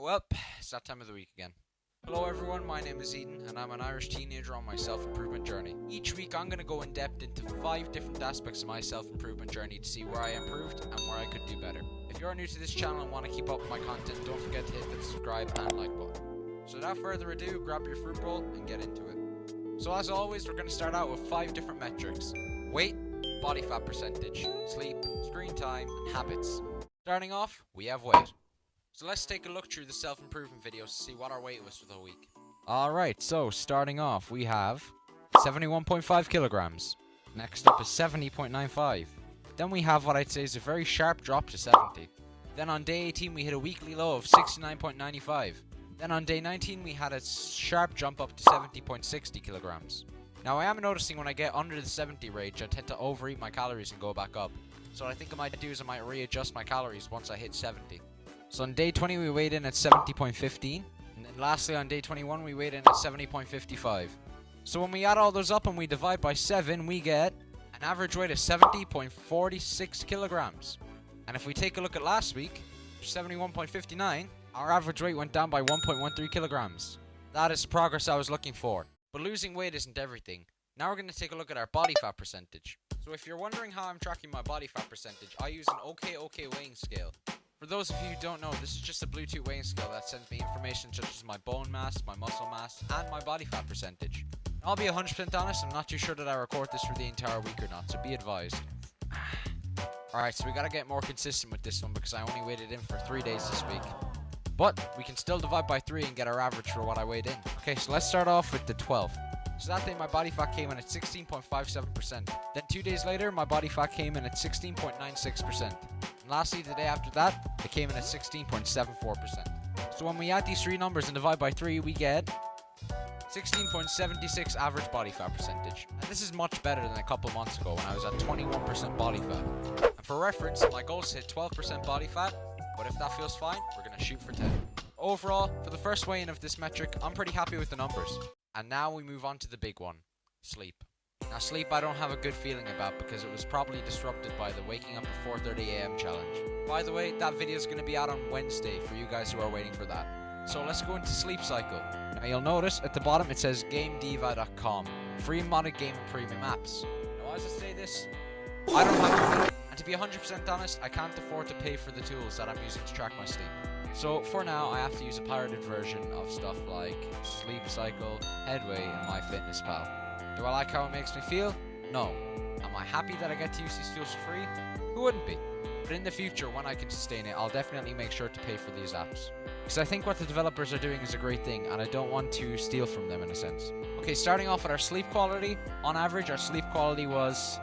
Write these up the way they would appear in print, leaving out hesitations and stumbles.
Well, it's that time of the week again. Hello everyone, my name is Eden, and I'm an Irish teenager on my self-improvement journey. Each week I'm going to go in depth into 5 different aspects of my self-improvement journey to see where I improved and where I could do better. If you're new to this channel and want to keep up with my content, don't forget to hit the subscribe and like button. So without further ado, grab your fruit bowl and get into it. So as always, we're going to start out with 5 different metrics: weight, body fat percentage, sleep, screen time, and habits. Starting off, we have weight. So let's take a look through the self-improvement videos to see what our weight was for the week. Alright, so starting off, we have 71.5 kilograms. Next up is 70.95. Then we have what I'd say is a very sharp drop to 70. Then on day 18 we hit a weekly low of 69.95. Then on day 19 we had a sharp jump up to 70.60 kilograms. Now I am noticing when I get under the 70 range, I tend to overeat my calories and go back up. So what I think I might do is I might readjust my calories once I hit 70. So on day 20 we weighed in at 70.15, and then lastly on day 21 we weighed in at 70.55. So when we add all those up and we divide by 7, we get an average weight of 70.46 kilograms. And if we take a look at last week, 71.59, our average weight went down by 1.13 kilograms. That is the progress I was looking for. But losing weight isn't everything. Now we're going to take a look at our body fat percentage. So if you're wondering how I'm tracking my body fat percentage, I use an OK weighing scale. For those of you who don't know, this is just a Bluetooth weighing scale that sends me information such as my bone mass, my muscle mass, and my body fat percentage. I'll be 100% honest, I'm not too sure that I record this for the entire week or not, so be advised. Alright, so we gotta get more consistent with this one because I only weighed it in for 3 days this week. But we can still divide by 3 and get our average for what I weighed in. Okay, so let's start off with the 12th. So that day my body fat came in at 16.57%. Then 2 days later, my body fat came in at 16.96%. And lastly, the day after that, it came in at 16.74%. So when we add these 3 numbers and divide by 3, we get 16.76 average body fat percentage. And this is much better than a couple months ago when I was at 21% body fat. And for reference, my goal is to hit 12% body fat, but if that feels fine, we're going to shoot for 10. Overall, for the first weigh-in of this metric, I'm pretty happy with the numbers. And now we move on to the big one, sleep. Now sleep I don't have a good feeling about because it was probably disrupted by the waking up at 4:30 AM challenge. By the way, that video is going to be out on Wednesday for you guys who are waiting for that. So let's go into sleep cycle. Now you'll notice at the bottom it says GameDiva.com, free modded game and premium apps. Now as I say this, I don't have money, and to be 100% honest, I can't afford to pay for the tools that I'm using to track my sleep. So for now, I have to use a pirated version of stuff like Sleep Cycle, Headway, and MyFitnessPal. Do I like how it makes me feel? No. Am I happy that I get to use these tools for free? Who wouldn't be? But in the future, when I can sustain it, I'll definitely make sure to pay for these apps. Because I think what the developers are doing is a great thing, and I don't want to steal from them in a sense. Okay, starting off with our sleep quality. On average, our sleep quality was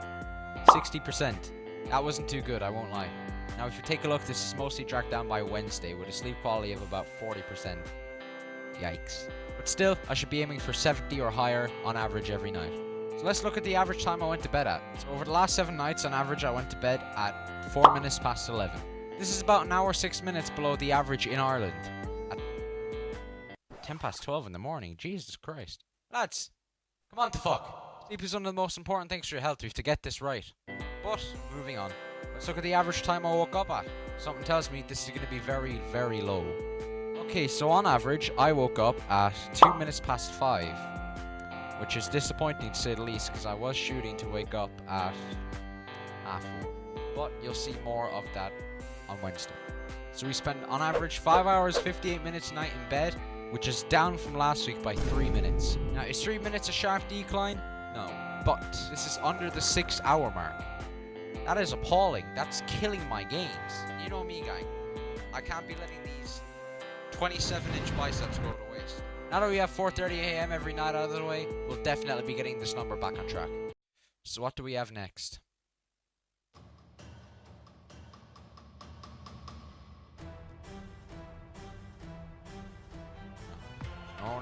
60%. That wasn't too good, I won't lie. Now if you take a look, this is mostly tracked down by Wednesday with a sleep quality of about 40%. Yikes. But still, I should be aiming for 70 or higher on average every night. So let's look at the average time I went to bed at. So over the last 7 nights, on average, I went to bed at 4 minutes past 11. This is about an hour 6 minutes below the average in Ireland. At 10 past 12 in the morning. Jesus Christ. Lads, come on to fuck. Sleep is one of the most important things for your health. We have to get this right. But, moving on. Let's look at the average time I woke up at. Something tells me this is going to be very, very low. Okay, so on average, I woke up at 2 minutes past 5. Which is disappointing to say the least, because I was shooting to wake up at half 4. But you'll see more of that on Wednesday. So we spend, on average, 5 hours, 58 minutes a night in bed, which is down from last week by 3 minutes. Now, is 3 minutes a sharp decline? No. But this is under the 6 hour mark. That is appalling. That's killing my gains. You know me, gang. I can't be letting these 27-inch biceps go to waste. Now that we have 4:30 AM every night out of the way, we'll definitely be getting this number back on track. So what do we have next? No.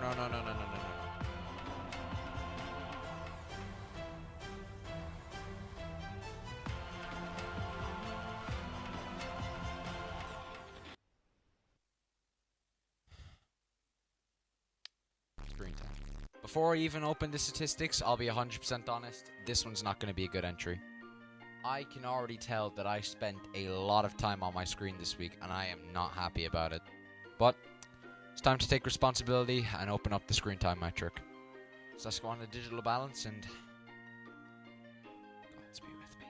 Screen time. Before I even open the statistics, I'll be 100% honest, this one's not going to be a good entry. I can already tell that I spent a lot of time on my screen this week, and I am not happy about it. But It's time to take responsibility and open up the screen time metric. So let's go on to digital balance and God's be with me.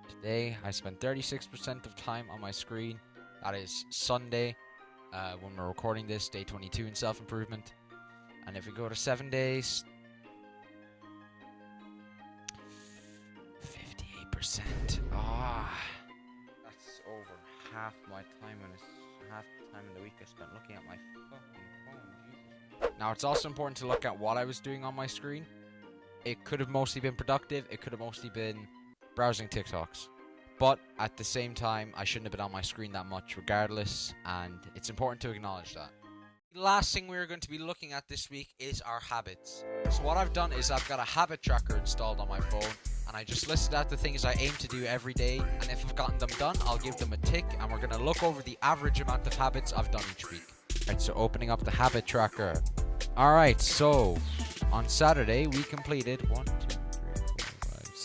Today I spent 36% of time on my screen. That is Sunday, when we're recording this, day 22 in self-improvement. And if we go to 7 days, 58%. That's over half my time, and it's half the time in the week I spent looking at my fucking phone. Jesus. Now, it's also important to look at what I was doing on my screen. It could have mostly been productive. It could have mostly been browsing TikToks. But at the same time, I shouldn't have been on my screen that much regardless, and it's important to acknowledge that. The last thing we're going to be looking at this week is our habits. So what I've done is I've got a habit tracker installed on my phone, and I just listed out the things I aim to do every day, and if I've gotten them done, I'll give them a tick, and we're going to look over the average amount of habits I've done each week. Alright, so opening up the habit tracker. Alright, so on Saturday, we completed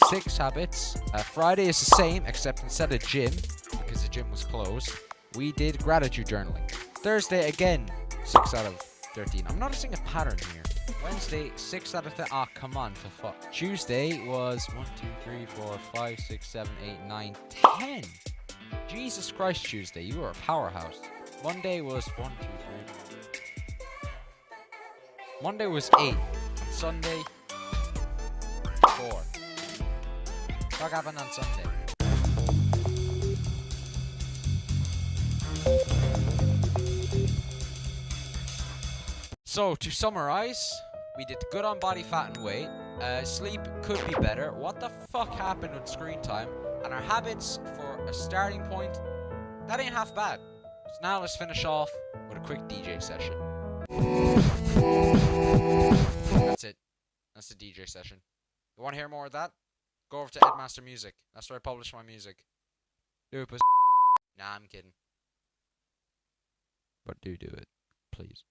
6 habits. Friday is the same, except instead of gym, because the gym was closed, we did gratitude journaling. Thursday, again, 6 out of 13. I'm noticing a pattern here. Wednesday, 6 out of 10. Ah, come on, for fuck. Tuesday was 1, 2, 3, 4, 5, 6, 7, 8, 9, 10. Jesus Christ, Tuesday, you were a powerhouse. Monday was 1, 2, 3. Monday was 8. Sunday, 4. What happened on Sunday? So, to summarize, we did good on body fat and weight. Sleep could be better. What the fuck happened with screen time? And our habits for a starting point, that ain't half bad. So now let's finish off with a quick DJ session. That's it. That's the DJ session. You want to hear more of that? Go over to Edmaster Music. That's where I publish my music. Do it, pussy. Nah, I'm kidding. But do it, please.